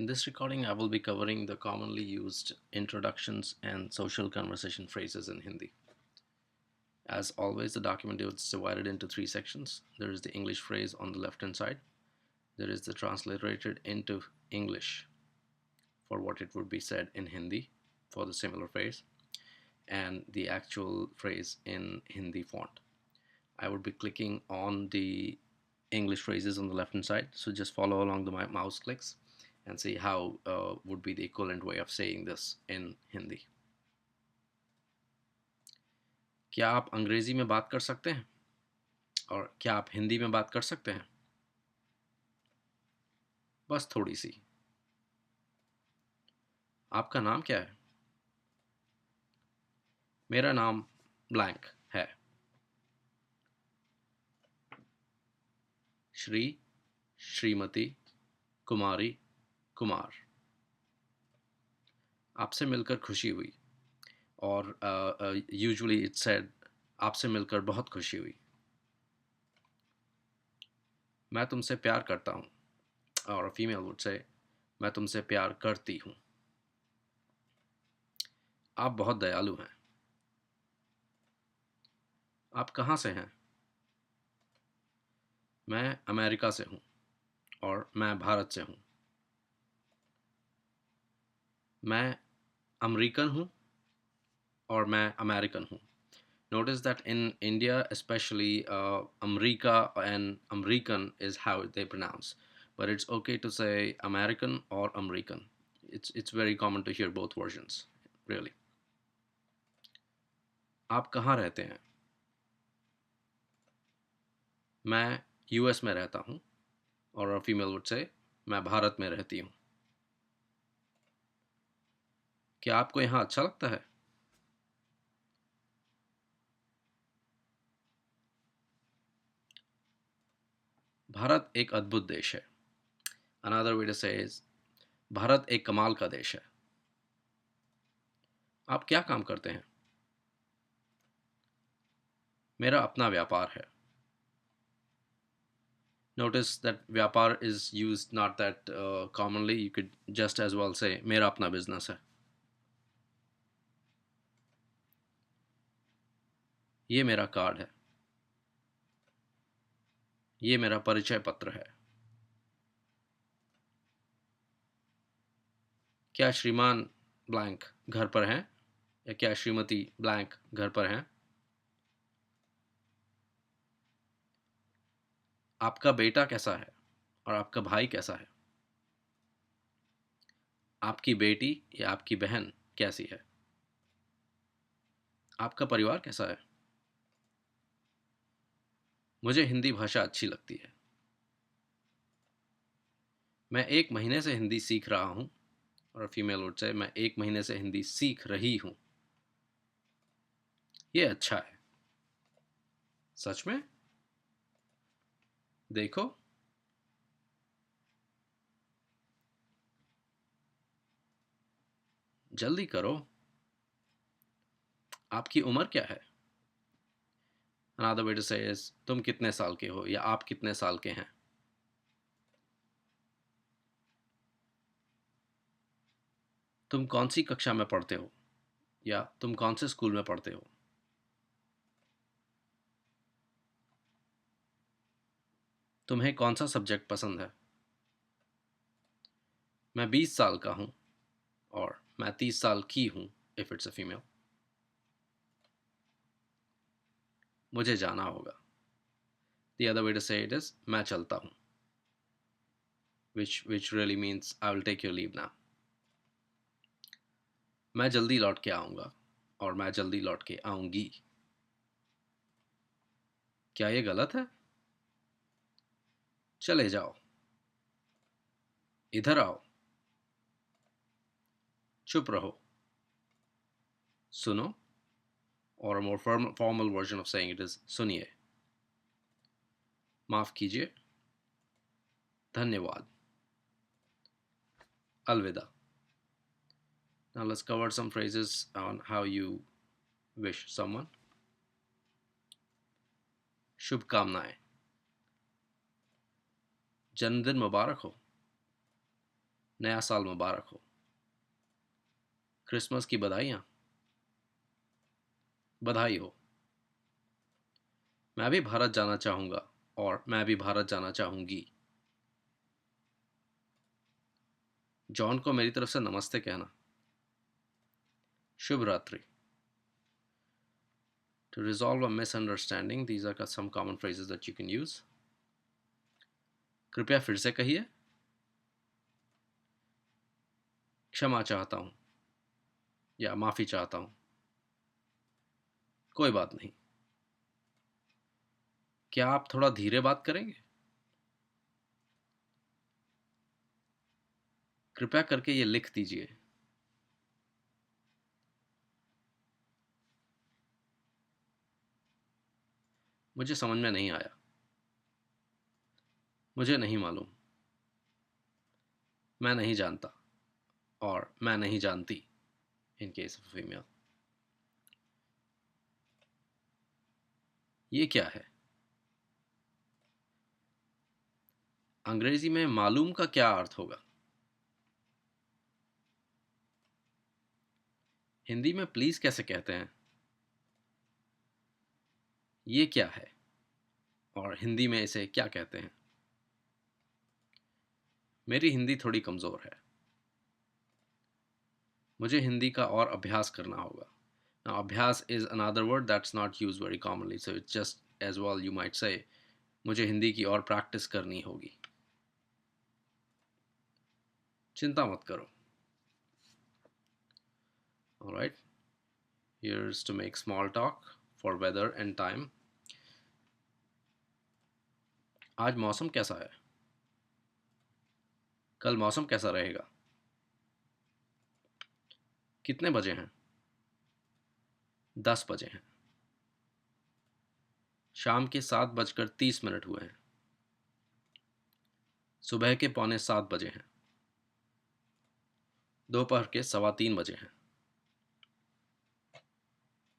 In this recording, I will be covering the commonly used introductions and social conversation phrases in Hindi. As always, the document is divided into three sections. There is the English phrase on the left hand side. There is the transliterated into English for what it would be said in Hindi for the similar phrase, and the actual phrase in Hindi font. I would be clicking on the English phrases on the left hand side, so just follow along the mouse clicks and see how would be the equivalent way of saying this in Hindi. क्या आप अंग्रेजी में बात कर सकते हैं और क्या आप हिंदी में बात कर सकते हैं? बस थोड़ी सी. आपका नाम क्या है? मेरा नाम ब्लैंक है. श्री, श्रीमती, कुमारी, कुमार. आपसे मिलकर खुशी हुई. और यूजुअली इट्स सेड आपसे मिलकर बहुत खुशी हुई. मैं तुमसे प्यार करता हूँ. और फीमेल वुड से मैं तुमसे प्यार करती हूँ. आप बहुत दयालु हैं. आप कहाँ से हैं? मैं अमेरिका से हूँ और मैं भारत से हूँ. मैं अमेरिकन हूँ और मैं अमेरिकन हूँ. Notice that in India, especially, America and American is how they pronounce, but it's okay to say American or American. It's very common to hear both versions, really. आप कहाँ रहते हैं? मैं यूएस में रहता हूँ और फीमेल वुड से मैं भारत में रहती हूँ. क्या आपको यहाँ अच्छा लगता है? भारत एक अद्भुत देश है. Another way to say is Bharat एक कमाल का देश है. आप क्या काम करते हैं? मेरा अपना व्यापार है. Notice that व्यापार is used not that commonly. You could just as well say मेरा अपना business है. ये मेरा कार्ड है. ये मेरा परिचय पत्र है. क्या श्रीमान ब्लैंक घर पर हैं? या क्या श्रीमती ब्लैंक घर पर हैं? आपका बेटा कैसा है और आपका भाई कैसा है? आपकी बेटी या आपकी बहन कैसी है? आपका परिवार कैसा है? मुझे हिंदी भाषा अच्छी लगती है. मैं एक महीने से हिंदी सीख रहा हूँ. और फीमेल वुड से मैं एक महीने से हिंदी सीख रही हूँ. ये अच्छा है. सच में? देखो. जल्दी करो. आपकी उम्र क्या है? Another way to say is तुम कितने साल के हो या आप कितने साल के हैं? तुम कौन सी कक्षा में पढ़ते हो या तुम कौन से स्कूल में पढ़ते हो? तुम्हें कौन सा सब्जेक्ट पसंद है? मैं 20 साल का हूँ और मैं 30 साल की हूँ if it's a female. मुझे जाना होगा. The other way to say it is मैं चलता हूँ, which really means I will take your leave now. मैं जल्दी लौट के आऊँगा और मैं जल्दी लौट के आऊँगी. क्या ये गलत है? चले जाओ. इधर आओ. चुप रहो. सुनो. Or a more formal version of saying it is सुनिए. माफ़ कीजिए. धन्यवाद. अलविदा. Now let's cover some phrases on how you wish someone. शुभकामनाएं. जन्मदिन मुबारक हो. नया साल मुबारक हो। क्रिसमस की बधाइयाँ। बधाई हो। मैं भी भारत जाना चाहूँगा और मैं भी भारत जाना चाहूँगी। जॉन को मेरी तरफ से नमस्ते कहना। शुभ रात्रि। To resolve a misunderstanding, these are some common phrases that you can use. कृपया फिर से कहिए। क्षमा चाहता हूँ या माफ़ी चाहता हूँ। कोई बात नहीं। क्या आप थोड़ा धीरे बात करेंगे? कृपया करके ये लिख दीजिए। मुझे समझ में नहीं आया। मुझे नहीं मालूम। मैं नहीं जानता और मैं नहीं जानती in case of a female. ये क्या है? अंग्रेजी में मालूम का क्या अर्थ होगा? हिंदी में प्लीज कैसे कहते हैं? ये क्या है और हिंदी में इसे क्या कहते हैं? मेरी हिंदी थोड़ी कमज़ोर है। मुझे हिंदी का और अभ्यास करना होगा। Now, अभ्यास is another word that's not used very commonly, so it's just as well you might say, मुझे हिंदी की और प्रैक्टिस करनी होगी। चिंता मत करो। All right, here's to make small talk for weather and time. आज मौसम कैसा है? कल मौसम कैसा रहेगा? कितने बजे हैं? 10 बजे हैं। शाम के 7:30 हुए हैं। सुबह के 7:45 बजे हैं। दोपहर के 3:15 बजे हैं।